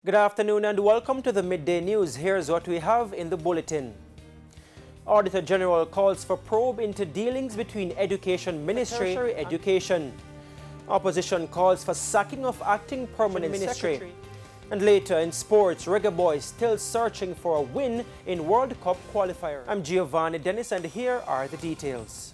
Good afternoon and welcome to the Midday News. Here's what we have in the bulletin. Auditor General calls for probe into dealings between Education Ministry and Education. Opposition calls for sacking of acting permanent secretary. And later in sports, Reggae boys still searching for a win in World Cup qualifier. I'm Giovanni Dennis and here are the details.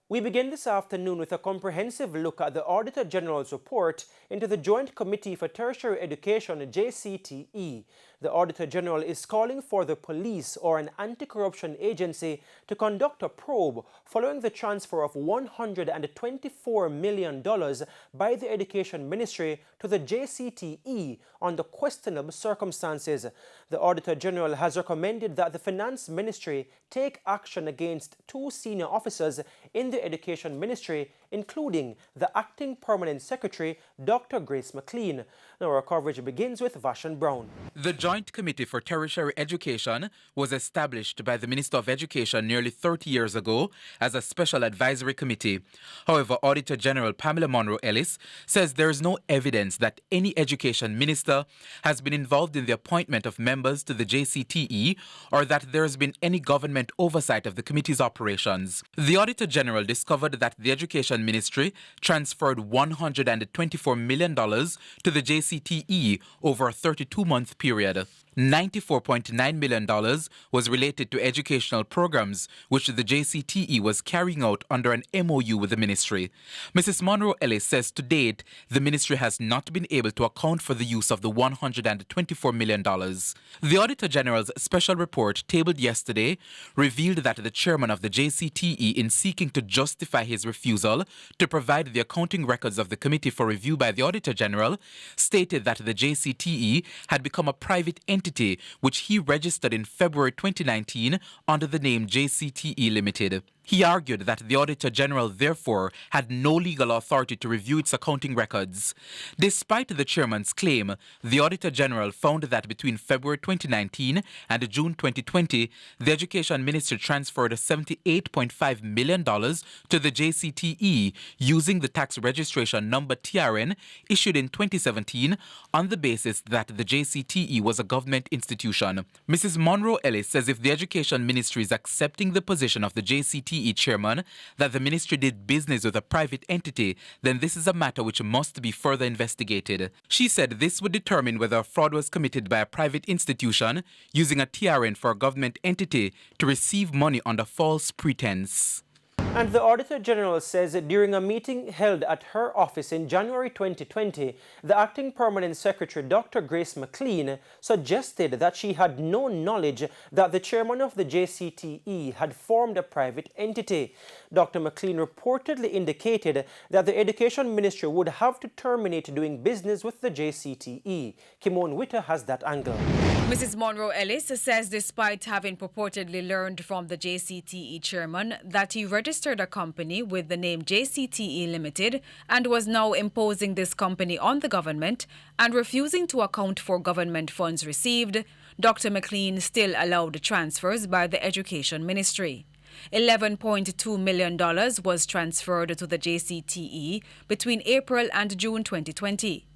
We begin this afternoon with a comprehensive look at the Auditor General's report into the Joint Committee for Tertiary Education, JCTE. The Auditor General is calling for the police or an anti-corruption agency to conduct a probe following the transfer of $124 million by the Education Ministry to the JCTE under questionable circumstances. The Auditor General has recommended that the Finance Ministry take action against two senior officers in the Education Ministry, including the Acting Permanent Secretary, Dr. Grace McLean. Now our coverage begins with Vashon Brown. The Joint Committee for Tertiary Education was established by the Minister of Education nearly 30 years ago as a special advisory committee. However, Auditor General Pamela Monroe-Ellis says there is no evidence that any education minister has been involved in the appointment of members to the JCTE or that there has been any government oversight of the committee's operations. The Auditor General discovered that the Education Ministry transferred $124 million to the JCTE over a 32-month period. $94.9 million was related to educational programs which the JCTE was carrying out under an MOU with the ministry. Mrs. Monroe-Ellis says to date, the ministry has not been able to account for the use of the $124 million. The Auditor General's special report tabled yesterday revealed that the chairman of the JCTE, in seeking to justify his refusal to provide the accounting records of the committee for review by the Auditor General, stated that the JCTE had become a private entity which he registered in February 2019 under the name JCET Limited. He argued that the Auditor General therefore had no legal authority to review its accounting records. Despite the chairman's claim, the Auditor General found that between February 2019 and June 2020, the Education Ministry transferred $78.5 million to the JCTE using the tax registration number TRN issued in 2017 on the basis that the JCTE was a government institution. Mrs. Monroe-Ellis says if the Education Ministry is accepting the position of the JCTE chairman that the ministry did business with a private entity, then this is a matter which must be further investigated. She said this would determine whether a fraud was committed by a private institution using a TRN for a government entity to receive money under false pretense. And the Auditor General says that during a meeting held at her office in January 2020, the Acting Permanent Secretary, Dr. Grace McLean, suggested that she had no knowledge that the chairman of the JCTE had formed a private entity. Dr. McLean reportedly indicated that the Education Ministry would have to terminate doing business with the JCTE. Kimon Witter has that angle. Mrs. Monroe-Ellis says despite having purportedly learned from the JCTE chairman that he registered a company with the name JCTE Limited and was now imposing this company on the government and refusing to account for government funds received, Dr. McLean still allowed transfers by the Education Ministry. $11.2 million was transferred to the JCTE between April and June 2020.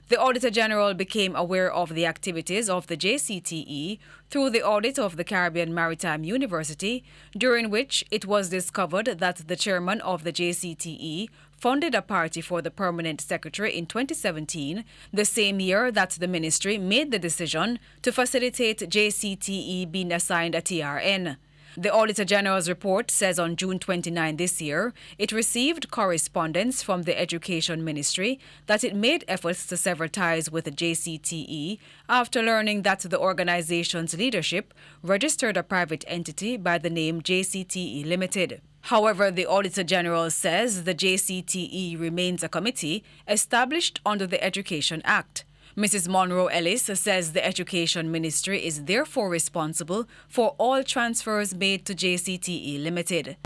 The Auditor General became aware of the activities of the JCTE through the audit of the Caribbean Maritime University, during which it was discovered that the chairman of the JCTE funded a party for the permanent secretary in 2017, the same year that the ministry made the decision to facilitate JCTE being assigned a TRN. The Auditor General's report says on June 29 this year, it received correspondence from the Education Ministry that it made efforts to sever ties with the JCTE after learning that the organization's leadership registered a private entity by the name JCTE Limited. However, the Auditor General says the JCTE remains a committee established under the Education Act. Mrs. Monroe-Ellis says the Education Ministry is therefore responsible for all transfers made to JCTE Limited.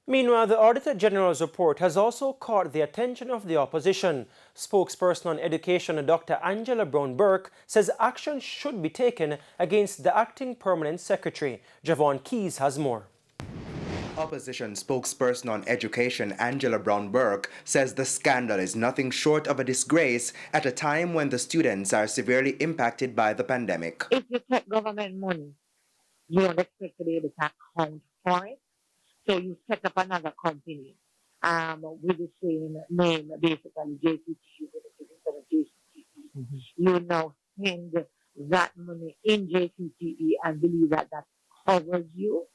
Meanwhile, the Auditor General's report has also caught the attention of the opposition. Spokesperson on Education, Dr. Angela Brown-Burke, says action should be taken against the Acting Permanent Secretary. Javon Keys has more. Opposition spokesperson on education Angela Brown-Burke says the scandal is nothing short of a disgrace at a time when the students are severely impacted by the pandemic. If you take government money, you don't expect to be able to account for it. So you set up another company with the same name, basically JCT instead of JCTE. Mm-hmm. You now spend that money in JCTE and believe that that covers you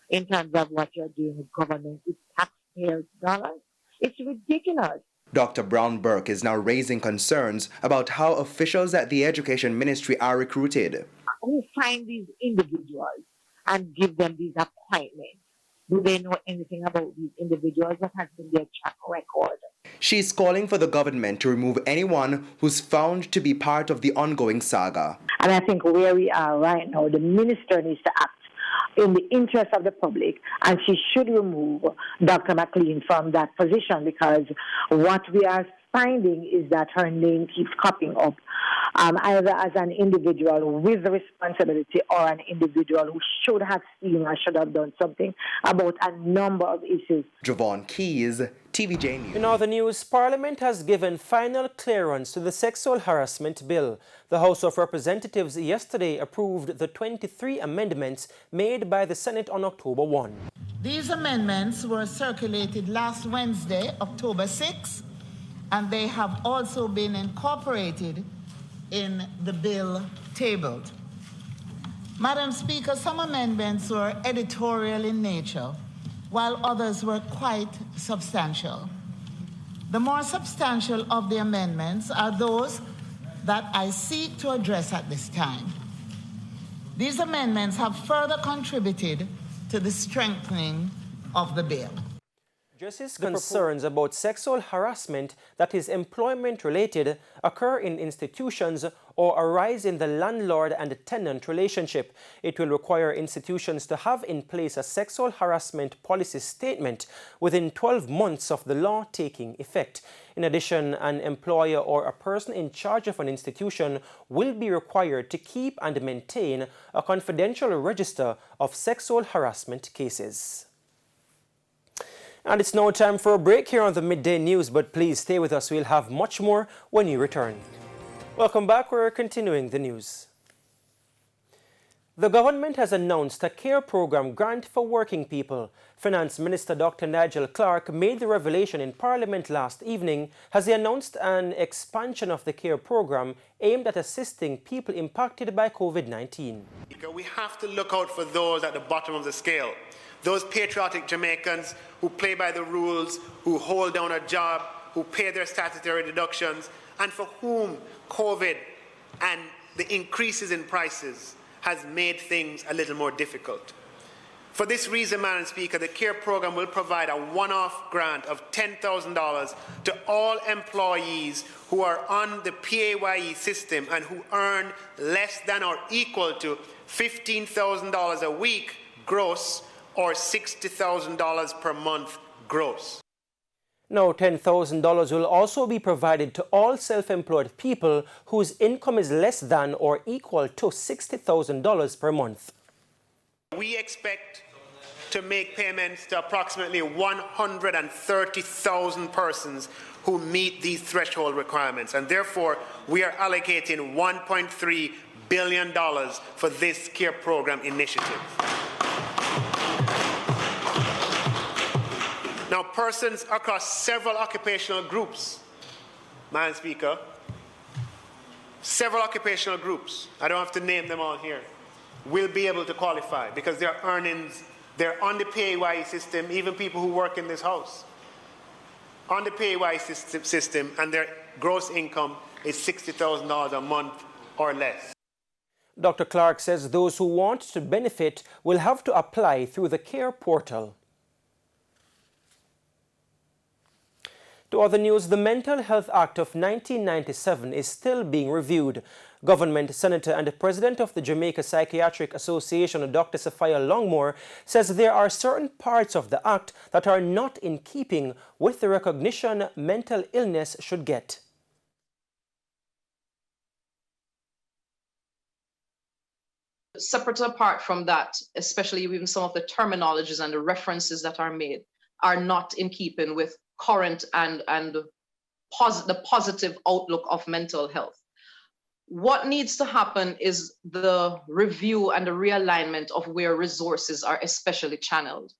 in terms of what you're doing with government, with taxpayers' dollars. It's ridiculous. Dr. Brown-Burke is now raising concerns about how officials at the Education Ministry are recruited. Who find these individuals and give them these appointments? Do they know anything about these individuals? What has been their track record? She's calling for the government to remove anyone who's found to be part of the ongoing saga. And I think where we are right now, the minister needs to act in the interest of the public, and she should remove Dr. McLean from that position, because what we are finding is that her name keeps cropping up, either as an individual with responsibility or an individual who should have seen or should have done something about a number of issues. Javon Keys, TVJ News. In other news, Parliament has given final clearance to the sexual harassment bill. The House of Representatives yesterday approved the 23 amendments made by the Senate on October 1. These amendments were circulated last Wednesday, October 6, and they have also been incorporated in the bill tabled. Madam Speaker, some amendments were editorial in nature, while others were quite substantial. The more substantial of the amendments are those that I seek to address at this time. These amendments have further contributed to the strengthening of the bill. Justice concerns about sexual harassment that is employment-related occur in institutions or arise in the landlord and tenant relationship. It will require institutions to have in place a sexual harassment policy statement within 12 months of the law taking effect. In addition, an employer or a person in charge of an institution will be required to keep and maintain a confidential register of sexual harassment cases. And it's now time for a break here on the Midday News, but please stay with us. We'll have much more when you return. Welcome back. We're continuing the news. The government has announced a care program grant for working people. Finance Minister Dr. Nigel Clark made the revelation in Parliament last evening as he announced an expansion of the care program aimed at assisting people impacted by COVID-19. We have to look out for those at the bottom of the scale. Those patriotic Jamaicans who play by the rules, who hold down a job, who pay their statutory deductions, and for whom COVID and the increases in prices has made things a little more difficult. For this reason, Madam Speaker, the CARE program will provide a one-off grant of $10,000 to all employees who are on the PAYE system and who earn less than or equal to $15,000 a week gross or $60,000 per month gross. Now, $10,000 will also be provided to all self-employed people whose income is less than or equal to $60,000 per month. We expect to make payments to approximately 130,000 persons who meet these threshold requirements, and therefore we are allocating $1.3 billion for this CARE program initiative. Now, persons across several occupational groups, Madam Speaker, several occupational groups, I don't have to name them all here, will be able to qualify because their earnings, they're on the PAYE system, even people who work in this house, on the PAYE system, and their gross income is $60,000 a month or less. Dr. Clark says those who want to benefit will have to apply through the CARE portal. To other news, the Mental Health Act of 1997 is still being reviewed. Government Senator and the President of the Jamaica Psychiatric Association, Dr. Sophia Longmore, says there are certain parts of the Act that are not in keeping with the recognition mental illness should get. separate apart from that, especially even some of the terminologies and the references that are made are not in keeping with current and the positive outlook of mental health. What needs to happen is the review and the realignment of where resources are especially channeled.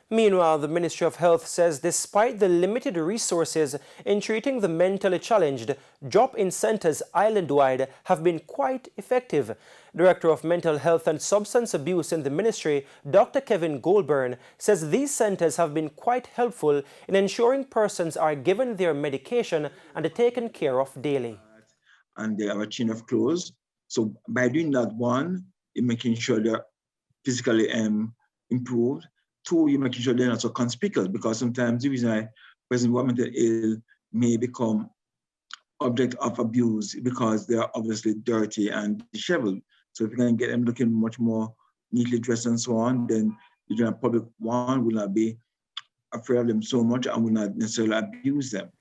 Meanwhile, the Ministry of Health says despite the limited resources in treating the mentally challenged, drop-in centers island-wide have been quite effective. Director of Mental Health and Substance Abuse in the ministry, Dr. Kevin Goldburn, says these centers have been quite helpful in ensuring persons are given their medication and are taken care of daily. And they have a chain of clothes. So by doing that, one, you're making sure they're physically improved. Two, you're making sure they're not so conspicuous, because sometimes the reason why a person who is mentally ill may become object of abuse because they're obviously dirty and disheveled. So if you can get them looking much more neatly dressed and so on, then the general public, one, will not be afraid of them so much and will not necessarily abuse them.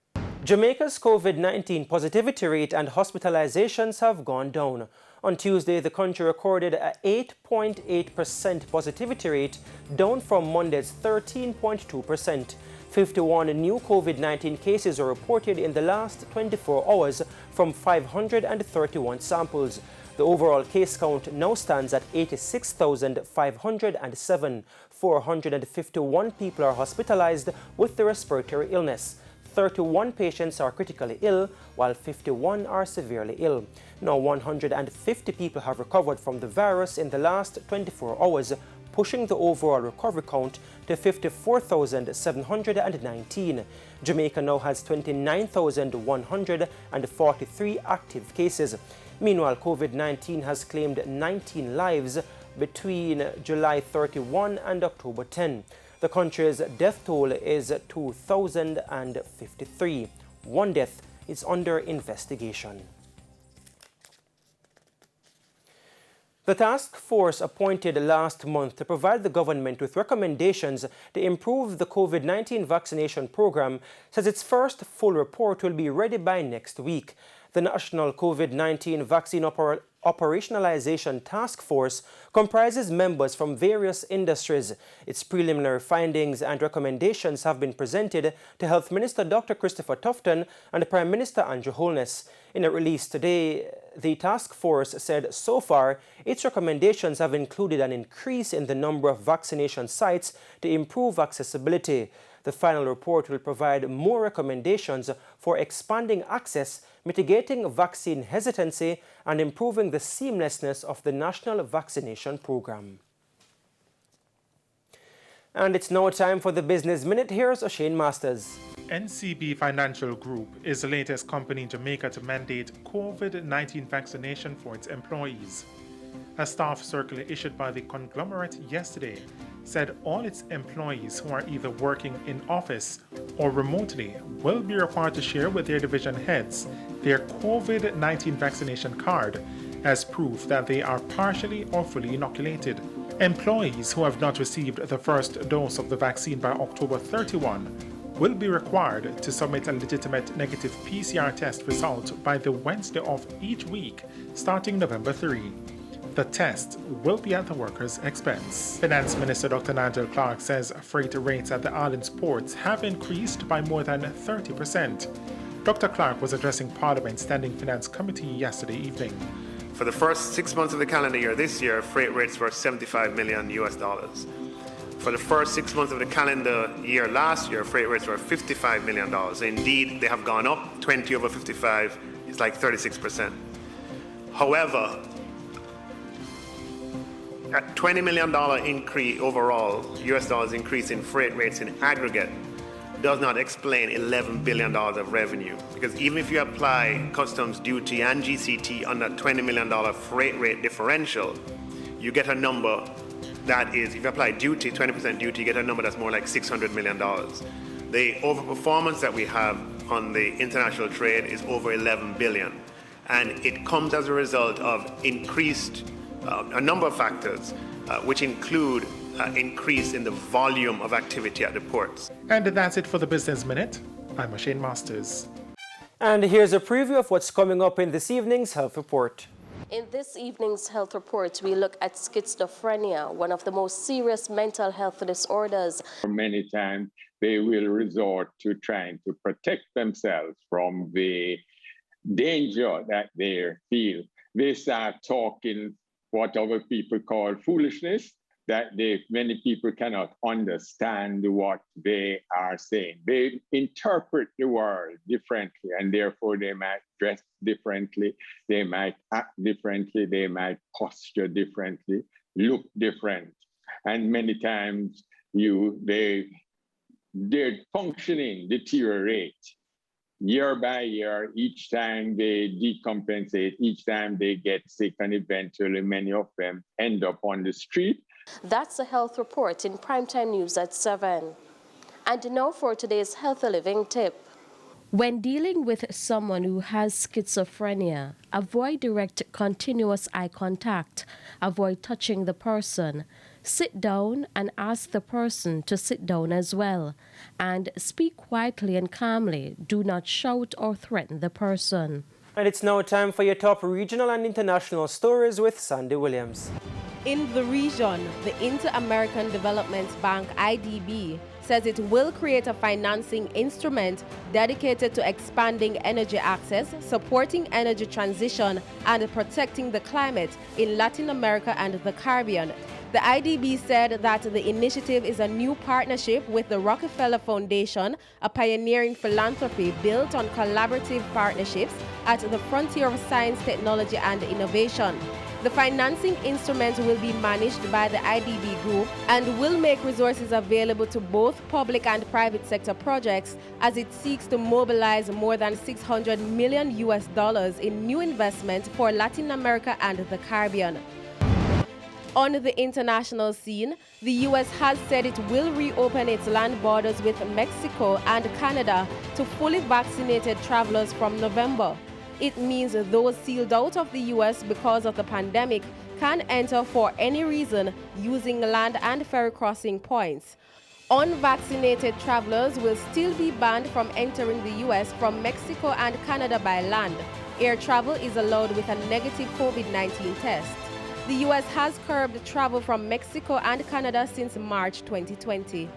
Jamaica's COVID-19 positivity rate and hospitalizations have gone down. On Tuesday, the country recorded an 8.8% positivity rate, down from Monday's 13.2%. 51 new COVID-19 cases were reported in the last 24 hours from 531 samples. The overall case count now stands at 86,507. 451 people are hospitalized with the respiratory illness. 31 patients are critically ill, while 51 are severely ill. Now 150 people have recovered from the virus in the last 24 hours, pushing the overall recovery count to 54,719. Jamaica now has 29,143 active cases. Meanwhile, COVID-19 has claimed 19 lives between July 31 and October 10. The country's death toll is 2,053. One death is under investigation. The task force appointed last month to provide the government with recommendations to improve the COVID-19 vaccination program says its first full report will be ready by next week. The National COVID-19 Vaccine Operationalization Task Force comprises members from various industries. Its preliminary findings and recommendations have been presented to Health Minister Dr. Christopher Tufton and Prime Minister Andrew Holness. In a release today, the task force said so far its recommendations have included an increase in the number of vaccination sites to improve accessibility. The final report will provide more recommendations for expanding access, mitigating vaccine hesitancy, and improving the seamlessness of the national vaccination program. And it's now time for the Business Minute. Here's O'Shane Masters. NCB Financial Group is the latest company in Jamaica to mandate COVID-19 vaccination for its employees. A staff circular issued by the conglomerate yesterday said all its employees who are either working in office or remotely will be required to share with their division heads their COVID-19 vaccination card as proof that they are partially or fully inoculated. Employees who have not received the first dose of the vaccine by October 31 will be required to submit a legitimate negative PCR test result by the Wednesday of each week starting November 3. The test will be at the workers' expense. Finance Minister Dr. Nigel Clark says freight rates at the island's ports have increased by more than 30%. Dr. Clark was addressing Parliament's Standing Finance Committee yesterday evening. For the first 6 months of the calendar year this year, freight rates were $75 million. For the first 6 months of the calendar year last year, freight rates were $55 million. Indeed, they have gone up. 20 over 55 is like 36%. However, a $20 million increase overall, US dollars increase in freight rates in aggregate does not explain $11 billion of revenue. Because even if you apply customs duty and GCT on that $20 million freight rate differential, you get a number that is, if you apply duty, 20% duty, you get a number that's more like $600 million. The overperformance that we have on the international trade is over 11 billion. And it comes as a result of increased a number of factors, which include increase in the volume of activity at the ports. And that's it for the Business Minute. I'm O'Shane Masters. And here's a preview of what's coming up in this evening's Health Report. In this evening's health report, we look at schizophrenia, one of the most serious mental health disorders. Many times they will resort to trying to protect themselves from the danger that they feel. They start talking what other people call foolishness, that many people cannot understand what they are saying. They interpret the world differently, and therefore they might dress differently, they might act differently, they might posture differently, look different. And many times their functioning deteriorate year by year. Each time they decompensate, each time they get sick, and eventually many of them end up on the street. That's a health report in Primetime News at 7. And now for today's Healthy Living tip. When dealing with someone who has schizophrenia, avoid direct continuous eye contact. Avoid touching the person. Sit down and ask the person to sit down as well. And speak quietly and calmly. Do not shout or threaten the person. And it's now time for your top regional and international stories with Sandy Williams. In the region, the Inter-American Development Bank, IDB, says it will create a financing instrument dedicated to expanding energy access, supporting energy transition, and protecting the climate in Latin America and the Caribbean. The IDB said that the initiative is a new partnership with the Rockefeller Foundation, a pioneering philanthropy built on collaborative partnerships at the frontier of science, technology, and innovation. The financing instrument will be managed by the IDB Group and will make resources available to both public and private sector projects as it seeks to mobilize more than $600 million in new investment for Latin America and the Caribbean. On the international scene, the U.S. has said it will reopen its land borders with Mexico and Canada to fully vaccinated travelers from November. It means those sealed out of the U.S. because of the pandemic can enter for any reason using land and ferry crossing points. Unvaccinated travelers will still be banned from entering the U.S. from Mexico and Canada by land. Air travel is allowed with a negative COVID-19 test. The U.S. has curbed travel from Mexico and Canada since March 2020.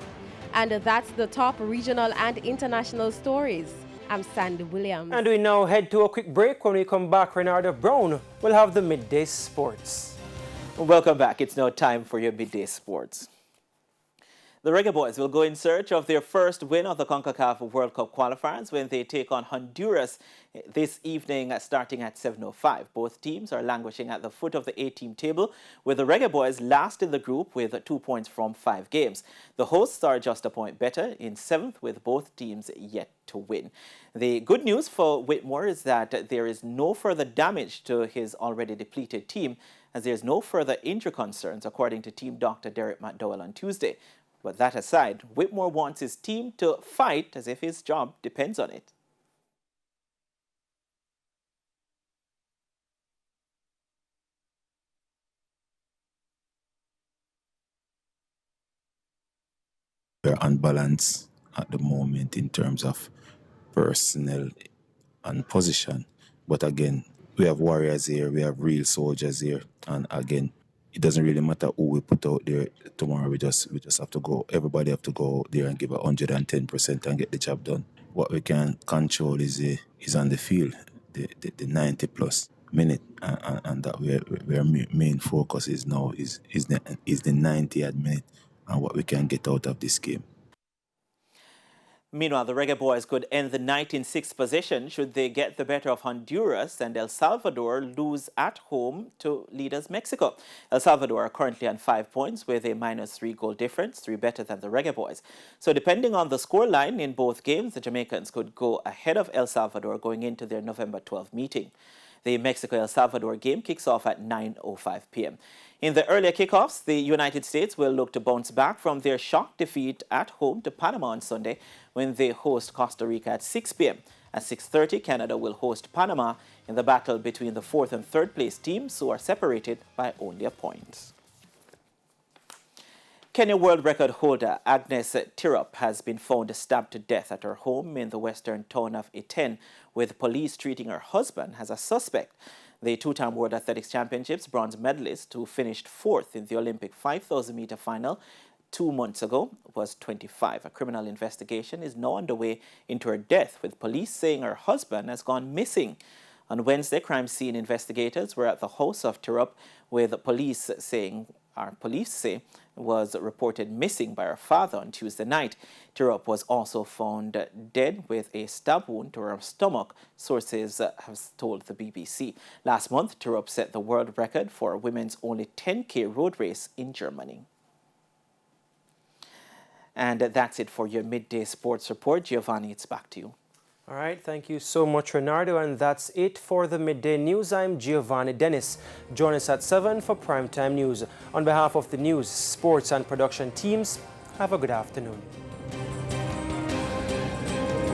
And that's the top regional and international stories. I'm Sandy Williams. And we now head to a quick break. When we come back, Renardo Brown will have the Midday Sports. Welcome back. It's now time for your Midday Sports. The Reggae Boys will go in search of their first win of the CONCACAF World Cup qualifiers when they take on Honduras this evening starting at 7:05. Both teams are languishing at the foot of the A-team table, with the Reggae Boys last in the group with 2 points from 5 games. The hosts are just a point better in 7th, with both teams yet to win. The good news for Whitmore is that there is no further damage to his already depleted team, as there's no further injury concerns, according to team doctor Derek McDowell on Tuesday. But that aside, Whitmore wants his team to fight as if his job depends on it. We're unbalanced at the moment in terms of personnel and position. But again, we have warriors here, we have real soldiers here. And again, it doesn't really matter who we put out there tomorrow. We just have to go. Everybody have to go out there and give 110% and get the job done. What we can control is on the field, the 90 plus minute, and that where main focus is now is the 90th minute and what we can get out of this game. Meanwhile, the Reggae Boys could end the night in 6th position should they get the better of Honduras and El Salvador lose at home to leaders Mexico. El Salvador are currently on 5 points with a -3 goal difference, 3 better than the Reggae Boys. So depending on the scoreline in both games, the Jamaicans could go ahead of El Salvador going into their November 12th meeting. The Mexico-El Salvador game kicks off at 9:05 p.m. In the earlier kickoffs, the United States will look to bounce back from their shock defeat at home to Panama on Sunday when they host Costa Rica at 6 p.m. At 6:30, Canada will host Panama in the battle between the 4th and 3rd place teams, who are separated by only a point. Kenya world record holder Agnes Tirop has been found stabbed to death at her home in the western town of Iten, with police treating her husband as a suspect. The two-time World Athletics Championships bronze medalist, who finished 4th in the Olympic 5,000-meter final 2 months ago, was 25. A criminal investigation is now underway into her death, with police saying her husband has gone missing. On Wednesday, crime scene investigators were at the house of Tirup, with police say was reported missing by her father on Tuesday night. Tirup was also found dead with a stab wound to her stomach, sources have told the BBC. Last month, Tirup set the world record for a women's only 10K road race in Germany. And that's it for your Midday Sports Report. Giovanni, it's back to you. All right, thank you so much, Renardo. And that's it for the Midday News. I'm Giovanni Dennis. Join us at 7 for Primetime News. On behalf of the news, sports and production teams, have a good afternoon.